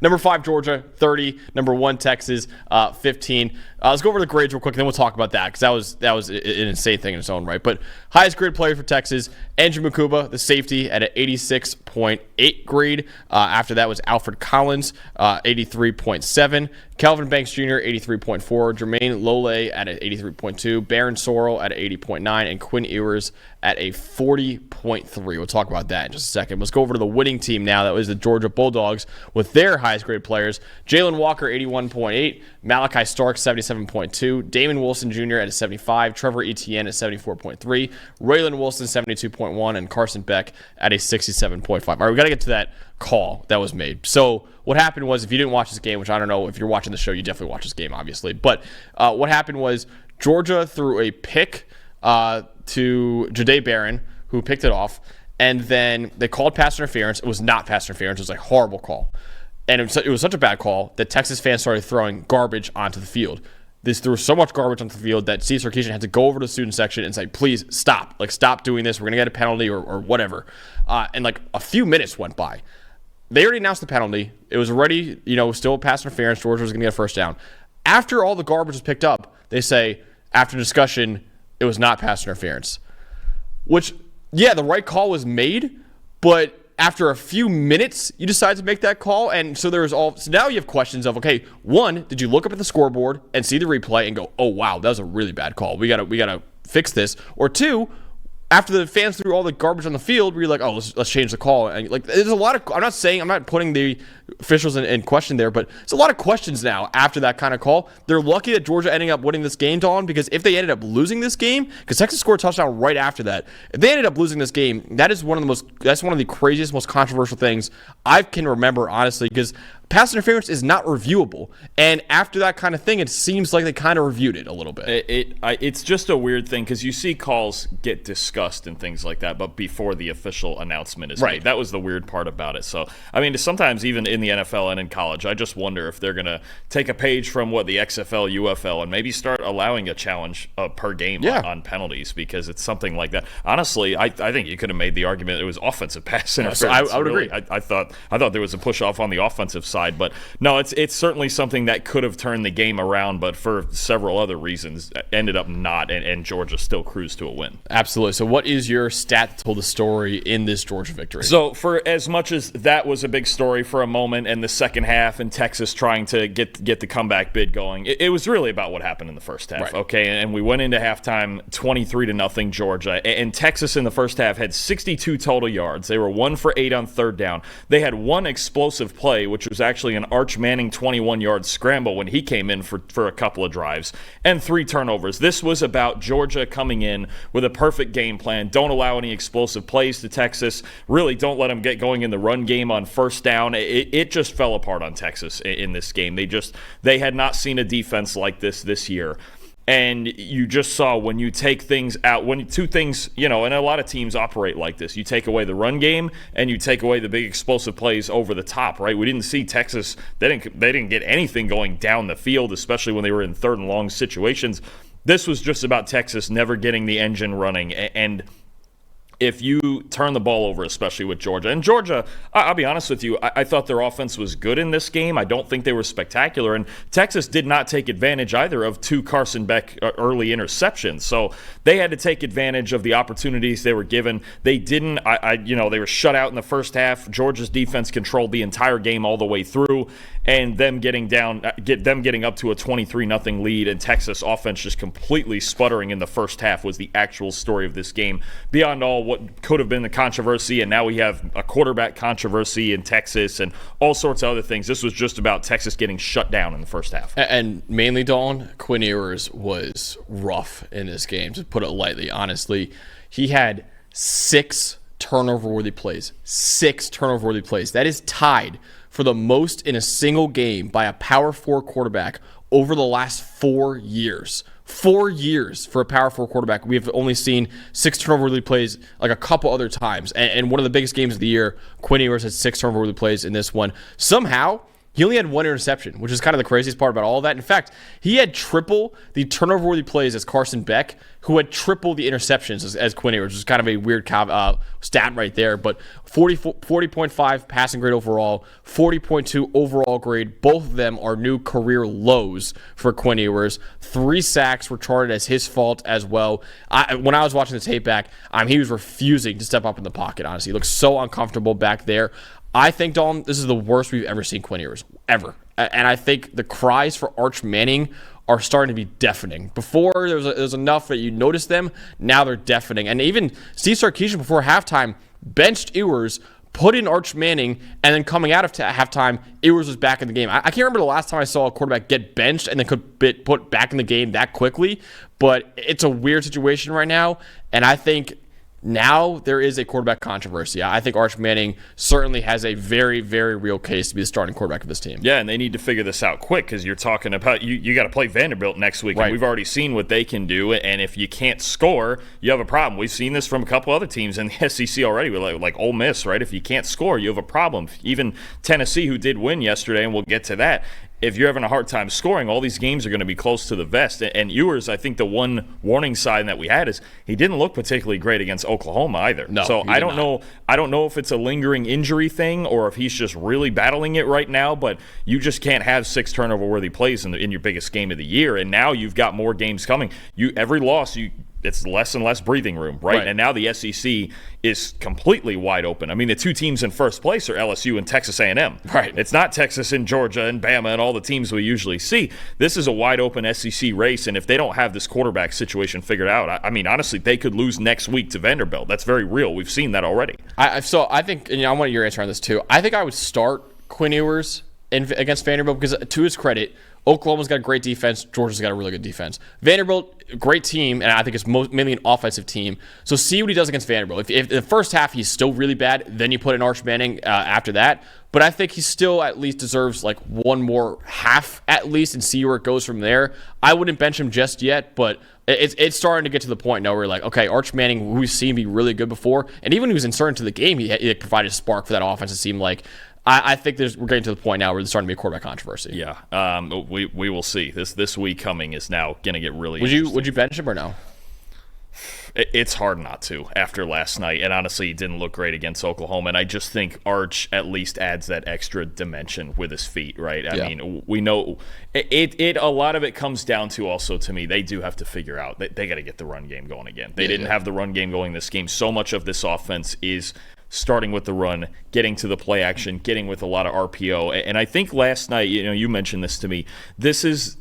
Number 5, Georgia, 30. Number 1, Texas, 15. Let's go over the grades real quick, and then we'll talk about that because that was an insane thing in its own right. But highest grade player for Texas, Andrew Mukuba, the safety, at an 86.8 grade. After that was Alfred Collins, 83.7. Kelvin Banks Jr., 83.4. Jermaine Lole at an 83.2. Baron Sorrell at an 80.9. And Quinn Ewers at a 40.3. We'll talk about that in just a second. Let's go over to the winning team now. That was the Georgia Bulldogs with their highest grade players. Jalen Walker, 81.8. Malachi Stark, 77.2. Damon Wilson Jr. at a 75. Trevor Etienne at 74.3. Raylan Wilson, 72.1. And Carson Beck at a 67.5. All right, we got to get to that call that was made. So what happened was, if you didn't watch this game, which I don't know, if you're watching the show, you definitely watch this game, obviously. But what happened was Georgia threw a pick to Jahdae Barron, who picked it off, and then they called pass interference. It was not pass interference. It was a horrible call. And it was such a bad call that Texas fans started throwing garbage onto the field. This threw so much garbage onto the field that Steve Sarkisian had to go over to the student section and say, please stop. Like, stop doing this. We're going to get a penalty or whatever. And like a few minutes went by. They already announced the penalty. It was already, still pass interference. Georgia was going to get a first down. After all the garbage was picked up, they say, after discussion, it was not pass interference. Which, yeah, the right call was made, but after a few minutes, you decide to make that call. And so so now you have questions of, okay, one, did you look up at the scoreboard and see the replay and go, oh, wow, that was a really bad call. We gotta fix this. Or two, after the fans threw all the garbage on the field, we're like, oh, let's change the call. And like, there's a lot of, I'm not putting the officials in question there, but it's a lot of questions now after that kind of call. They're lucky that Georgia ended up winning this game, Dawn, because if they ended up losing this game, because Texas scored a touchdown right after that, if they ended up losing this game, that's one of the craziest, most controversial things I can remember, honestly, because pass interference is not reviewable. And after that kind of thing, it seems like they kind of reviewed it a little bit. It's just a weird thing because you see calls get discussed and things like that, but before the official announcement is made. That was the weird part about it. So, I mean, sometimes even in the NFL and in college, I just wonder if they're going to take a page from the XFL, UFL, and maybe start allowing a challenge per game on penalties, because it's something like that. Honestly, I think you could have made the argument it was offensive pass interference. I would agree. I thought there was a push off on the offensive side, but no, it's certainly something that could have turned the game around, but for several other reasons ended up not, and Georgia still cruised to a win. Absolutely. So what is your stat that told the story in this Georgia victory? So for as much as that was a big story for a moment, and the second half and Texas trying to get the comeback bid going, it was really about what happened in the first half. Right. Okay, and we went into halftime 23-0 Georgia, and Texas in the first half had 62 total yards. They were 1 for 8 on third down. They had one explosive play, which was actually an Arch Manning 21-yard scramble when he came in for a couple of drives, and 3 turnovers. This was about Georgia coming in with a perfect game plan. Don't allow any explosive plays to Texas. Really don't let them get going in the run game on first down. It just fell apart on Texas in this game. They had not seen a defense like this year. And you just saw when you take things out, when two things, and a lot of teams operate like this. You take away the run game and you take away the big explosive plays over the top, right? We didn't see Texas, they didn't get anything going down the field, especially when they were in third and long situations. This was just about Texas never getting the engine running. And if you turn the ball over, especially with Georgia. And Georgia, I'll be honest with you, I thought their offense was good in this game. I don't think they were spectacular. And Texas did not take advantage either of 2 Carson Beck early interceptions. So they had to take advantage of the opportunities they were given. They didn't. They were shut out in the first half. Georgia's defense controlled the entire game all the way through. And them getting up to a 23-0 lead, and Texas offense just completely sputtering in the first half was the actual story of this game. Beyond all what could have been the controversy, and now we have a quarterback controversy in Texas and all sorts of other things. This was just about Texas getting shut down in the first half. And mainly, Dawn, Quinn Ewers was rough in this game, to put it lightly. Honestly, he had 6 turnover-worthy plays. 6 turnover-worthy plays. That is tied for the most in a single game by a Power 4 quarterback over the last 4 years. 4 years for a Power 4 quarterback. We've only seen 6 turnover-worthy plays like a couple other times. And one of the biggest games of the year, Quinn Ewers had 6 turnover-worthy plays in this one. Somehow, He only had one interception, which is kind of the craziest part about all of that. In fact, he had triple the turnover-worthy plays as Carson Beck, who had triple the interceptions as Quinn Ewers, which is kind of a weird stat right there. But 40.5 passing grade overall, 40.2 overall grade. Both of them are new career lows for Quinn Ewers. 3 sacks were charted as his fault as well. When I was watching the tape back, he was refusing to step up in the pocket, honestly. He looked so uncomfortable back there. I think, Dalton, this is the worst we've ever seen Quinn Ewers, ever. And I think the cries for Arch Manning are starting to be deafening. Before, there was enough that you noticed them. Now they're deafening. And even Steve Sarkisian, before halftime, benched Ewers, put in Arch Manning, and then coming out of halftime, Ewers was back in the game. I can't remember the last time I saw a quarterback get benched and then could put back in the game that quickly. But it's a weird situation right now. And I think now there is a quarterback controversy. I think Arch Manning certainly has a very, very real case to be the starting quarterback of this team. Yeah, and they need to figure this out quick because you're talking about you got to play Vanderbilt next week. Right. And we've already seen what they can do, and if you can't score, you have a problem. We've seen this from a couple other teams in the SEC already, like Ole Miss, right? If you can't score, you have a problem. Even Tennessee, who did win yesterday, and we'll get to that, if you're having a hard time scoring, all these games are going to be close to the vest. And Ewers, I think the one warning sign that we had is he didn't look particularly great against Oklahoma either. No, so I don't know. I don't know if it's a lingering injury thing or if he's just really battling it right now. But you just can't have 6 turnover-worthy plays in your biggest game of the year. And now you've got more games coming. Every loss, it's less and less breathing room, right? And now the SEC is completely wide open. I mean, the 2 teams in first place are LSU and Texas A&M. Right. It's not Texas and Georgia and Bama and all the teams we usually see. This is a wide open SEC race, and if they don't have this quarterback situation figured out, I mean, honestly, they could lose next week to Vanderbilt. That's very real. We've seen that already. So I think, I want your answer on this too. I think I would start Quinn Ewers against Vanderbilt because, to his credit, Oklahoma's got a great defense. Georgia's got a really good defense. Vanderbilt, great team, and I think it's mainly an offensive team. So see what he does against Vanderbilt. If the first half he's still really bad, then you put in Arch Manning after that. But I think he still at least deserves like one more half at least and see where it goes from there. I wouldn't bench him just yet, but it's starting to get to the point now where like, okay, Arch Manning, who we've seen be really good before, and even when he was inserted into the game, he provided a spark for that offense. It seemed like. I think we're getting to the point now where there's starting to be a quarterback controversy. Yeah, we will see. This week coming is now going to get really. Would you bench him or no? It's hard not to after last night, and honestly, he didn't look great against Oklahoma. And I just think Arch at least adds that extra dimension with his feet, right? I mean, we know it. A lot of it comes down to also to me they do have to figure out that they got to get the run game going again. They didn't have the run game going this game. So much of this offense is starting with the run, getting to the play action, getting with a lot of RPO. And I think last night, you mentioned this to me. This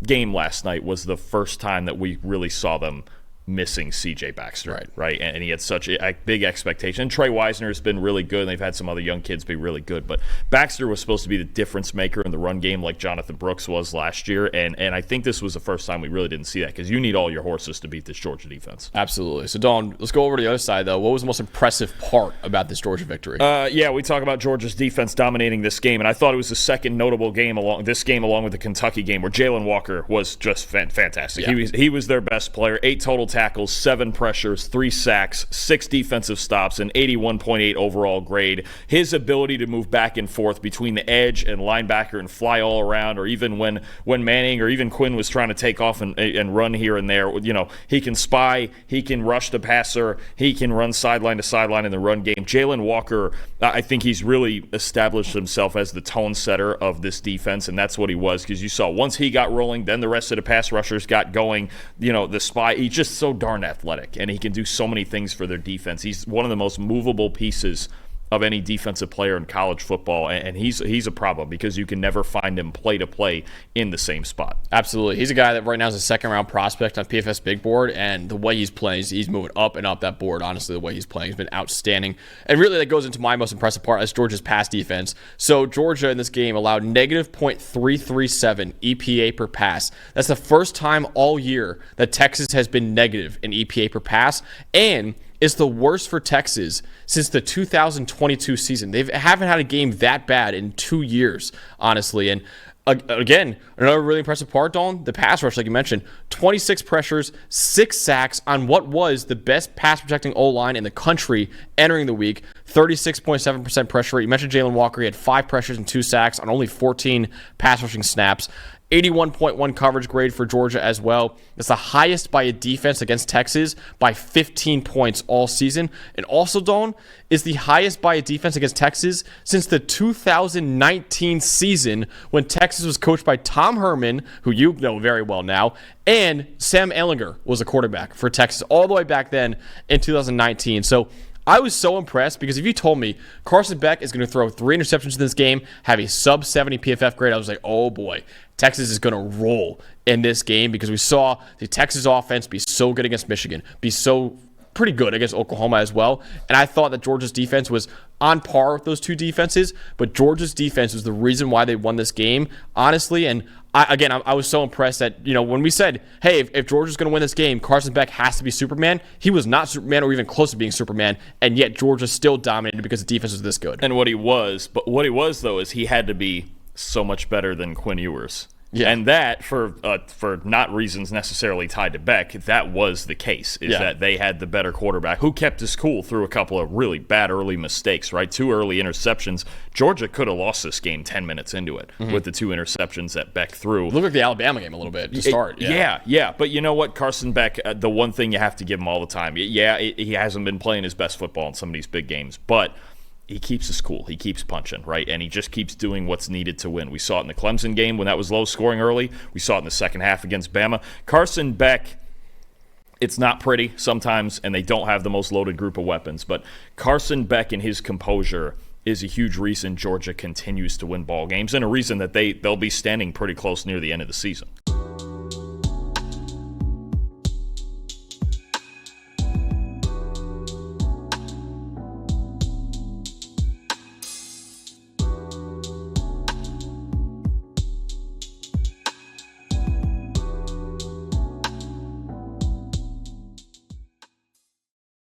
game last night was the first time that we really saw them missing C.J. Baxter, right? And he had such a big expectation. And Trey Wisner has been really good, and they've had some other young kids be really good. But Baxter was supposed to be the difference maker in the run game like Jonathan Brooks was last year. And I think this was the first time we really didn't see that because you need all your horses to beat this Georgia defense. Absolutely. So, Dawn, let's go over to the other side, though. What was the most impressive part about this Georgia victory? We talk about Georgia's defense dominating this game, and I thought it was the second notable game along with the Kentucky game where Jalen Walker was just fantastic. Yeah. He was their best player. 8 total tackles, 7 pressures, 3 sacks, 6 defensive stops, an 81.8 overall grade. His ability to move back and forth between the edge and linebacker and fly all around, or even when Manning or even Quinn was trying to take off and run here and there, he can spy, he can rush the passer, he can run sideline to sideline in the run game. Jalen Walker, I think he's really established himself as the tone setter of this defense, and that's what he was, because you saw once he got rolling, then the rest of the pass rushers got going. The spy, he's just so darn athletic, and he can do so many things for their defense. He's one of the most movable pieces of any defensive player in college football, and he's a problem because you can never find him play to play in the same spot. Absolutely. He's a guy that right now is a second-round prospect on PFF's big board, and the way he's playing, he's moving up and up that board. Honestly, the way he's playing has been outstanding. And really, that goes into my most impressive part, as Georgia's pass defense. So Georgia in this game allowed negative .337 EPA per pass. That's the first time all year that Texas has been negative in EPA per pass, and it's the worst for Texas since the 2022 season. They haven't had a game that bad in 2 years, honestly. And Again, another really impressive part, Dalton, the pass rush, like you mentioned, 26 pressures, 6 sacks on what was the best pass protecting O-line in the country entering the week, 36.7% pressure rate. You mentioned Jalen Walker. He had 5 pressures and 2 sacks on only 14 pass rushing snaps. 81.1 coverage grade for Georgia as well. It's the highest by a defense against Texas by 15 points all season. And also, Dawn, is the highest by a defense against Texas since the 2019 season when Texas was coached by Tom Herman, who you know very well now, and Sam Ehlinger was a quarterback for Texas all the way back then in 2019. So I was so impressed because if you told me Carson Beck is going to throw 3 interceptions in this game, have a sub 70 PFF grade, I was like, oh boy, Texas is going to roll in this game because we saw the Texas offense be so good against Michigan, be so pretty good against Oklahoma as well. And I thought that Georgia's defense was on par with those two defenses, but Georgia's defense was the reason why they won this game, honestly. And I was so impressed that, when we said, hey, if Georgia's going to win this game, Carson Beck has to be Superman, he was not Superman or even close to being Superman, and yet Georgia still dominated because the defense was this good. And what he was, though, is he had to be so much better than Quinn Ewers. Yeah. And that, for not reasons necessarily tied to Beck, that was the case, that they had the better quarterback who kept his cool through a couple of really bad early mistakes, right? 2 early interceptions. Georgia could have lost this game 10 minutes into it with the 2 interceptions that Beck threw. It looked like the Alabama game a little bit to start. Yeah. But you know what? Carson Beck, the one thing you have to give him all the time, he hasn't been playing his best football in some of these big games, but he keeps his cool. He keeps punching, right? And he just keeps doing what's needed to win. We saw it in the Clemson game when that was low scoring early. We saw it in the second half against Bama. Carson Beck, it's not pretty sometimes, and they don't have the most loaded group of weapons. But Carson Beck and his composure is a huge reason Georgia continues to win ball games and a reason that they'll be standing pretty close near the end of the season.